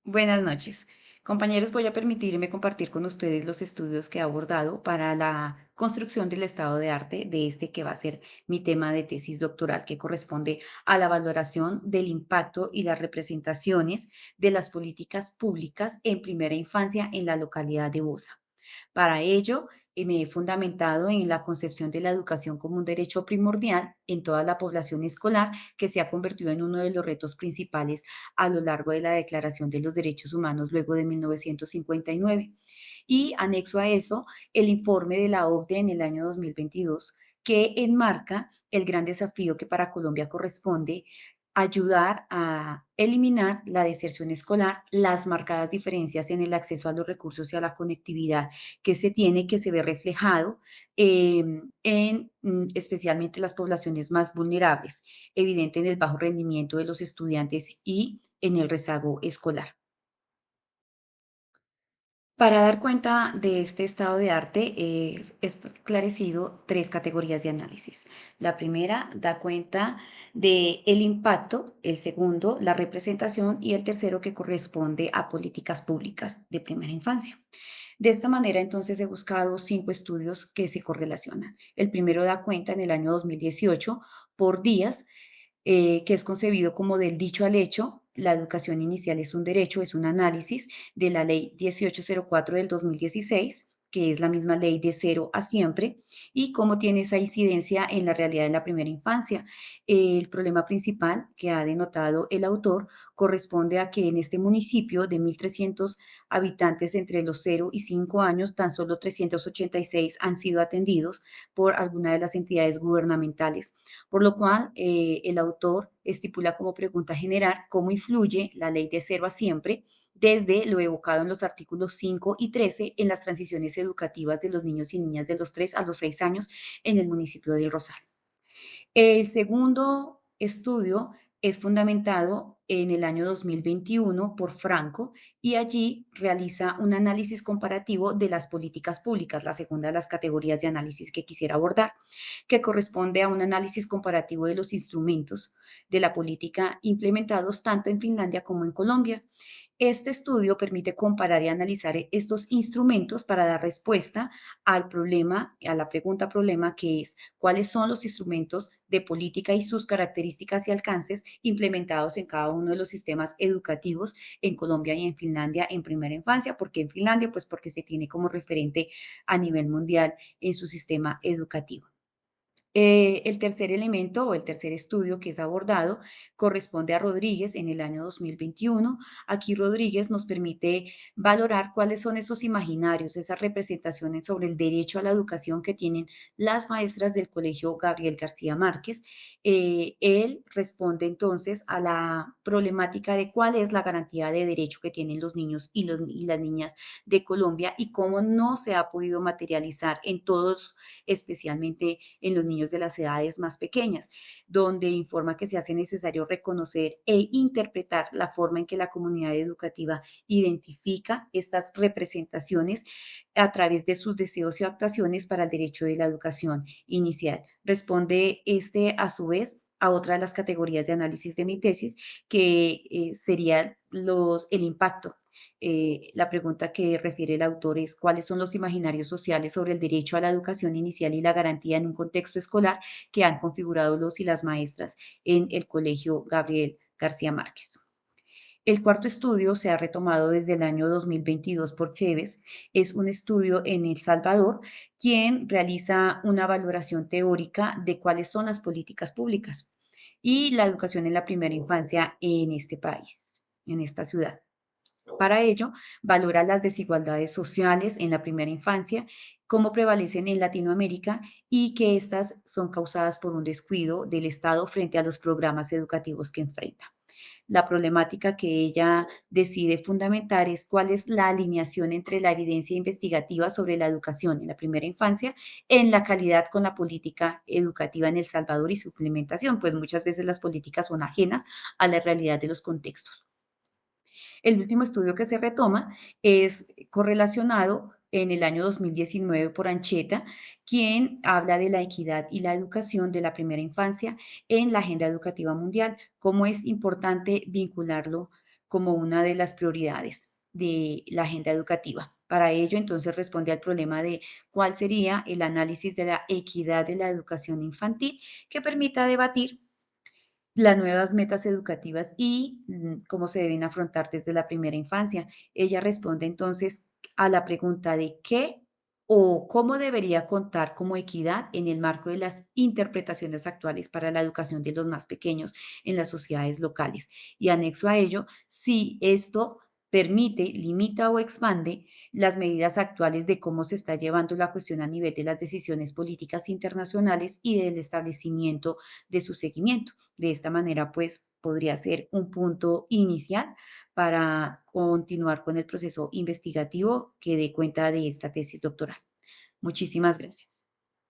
Buenas noches. Compañeros, voy a permitirme compartir con ustedes los estudios que he abordado para la construcción del estado de arte de este que va a ser mi tema de tesis doctoral, que corresponde a la valoración del impacto y las representaciones de las políticas públicas en primera infancia en la localidad de Bosa. Para ello, me he fundamentado en la concepción de la educación como un derecho primordial en toda la población escolar, que se ha convertido en uno de los retos principales a lo largo de la Declaración de los Derechos Humanos luego de 1959. Y anexo a eso el informe de la OCDE en el año 2022, que enmarca el gran desafío que para Colombia corresponde ayudar a eliminar la deserción escolar, las marcadas diferencias en el acceso a los recursos y a la conectividad que se tiene, que se ve reflejado en especialmente las poblaciones más vulnerables, evidente en el bajo rendimiento de los estudiantes y en el rezago escolar. Para dar cuenta de este estado de arte, he esclarecido tres categorías de análisis. La primera da cuenta del impacto, el segundo, la representación y el tercero que corresponde a políticas públicas de primera infancia. De esta manera, entonces, he buscado cinco estudios que se correlacionan. El primero da cuenta en el año 2018 por días que es concebido como del dicho al hecho. La educación inicial es un derecho, es un análisis de la ley 1804 del 2016, que es la misma ley de cero a siempre, y cómo tiene esa incidencia en la realidad de la primera infancia. El problema principal que ha denotado el autor corresponde a que en este municipio de 1.300 habitantes entre los 0 y 5 años, tan solo 386 han sido atendidos por alguna de las entidades gubernamentales, por lo cual el autor estipula como pregunta general cómo influye la ley de cero a siempre desde lo evocado en los artículos 5 y 13 en las transiciones educativas de los niños y niñas de los 3 a los 6 años en el municipio del Rosal. El segundo estudio es fundamentado en el año 2021 por Franco y allí realiza un análisis comparativo de las políticas públicas, la segunda de las categorías de análisis que quisiera abordar, que corresponde a un análisis comparativo de los instrumentos de la política implementados tanto en Finlandia como en Colombia. Este estudio permite comparar y analizar estos instrumentos para dar respuesta al problema, a la pregunta problema que es cuáles son los instrumentos de política y sus características y alcances implementados en cada uno de los sistemas educativos en Colombia y en Finlandia en primera infancia. ¿Por qué en Finlandia? Pues porque se tiene como referente a nivel mundial en su sistema educativo. El tercer elemento o el tercer estudio que es abordado corresponde a Rodríguez en el año 2021. Aquí Rodríguez nos permite valorar cuáles son esos imaginarios, esas representaciones sobre el derecho a la educación que tienen las maestras del Colegio Gabriel García Márquez. Él responde entonces a la problemática de cuál es la garantía de derecho que tienen los niños y las niñas de Colombia y cómo no se ha podido materializar en todos, especialmente en los niños de las edades más pequeñas, donde informa que se hace necesario reconocer e interpretar la forma en que la comunidad educativa identifica estas representaciones a través de sus deseos y actuaciones para el derecho de la educación inicial. Responde este, a su vez, a otra de las categorías de análisis de mi tesis, que sería el impacto. La pregunta que refiere el autor es cuáles son los imaginarios sociales sobre el derecho a la educación inicial y la garantía en un contexto escolar que han configurado los y las maestras en el Colegio Gabriel García Márquez. El cuarto estudio se ha retomado desde el año 2022 por Chévez. Es un estudio en El Salvador, quien realiza una valoración teórica de cuáles son las políticas públicas y la educación en la primera infancia en este país, en esta ciudad. Para ello, valora las desigualdades sociales en la primera infancia, cómo prevalecen en Latinoamérica y que estas son causadas por un descuido del Estado frente a los programas educativos que enfrenta. La problemática que ella decide fundamentar es cuál es la alineación entre la evidencia investigativa sobre la educación en la primera infancia en la calidad con la política educativa en El Salvador y su implementación, pues muchas veces las políticas son ajenas a la realidad de los contextos. El último estudio que se retoma es correlacionado en el año 2019 por Ancheta, quien habla de la equidad y la educación de la primera infancia en la agenda educativa mundial, cómo es importante vincularlo como una de las prioridades de la agenda educativa. Para ello, entonces, responde al problema de cuál sería el análisis de la equidad de la educación infantil que permita debatir las nuevas metas educativas y cómo se deben afrontar desde la primera infancia. Ella responde entonces a la pregunta de qué o cómo debería contar como equidad en el marco de las interpretaciones actuales para la educación de los más pequeños en las sociedades locales. Y anexo a ello, si esto permite, limita o expande las medidas actuales de cómo se está llevando la cuestión a nivel de las decisiones políticas internacionales y del establecimiento de su seguimiento. De esta manera, pues podría ser un punto inicial para continuar con el proceso investigativo que dé cuenta de esta tesis doctoral. Muchísimas gracias.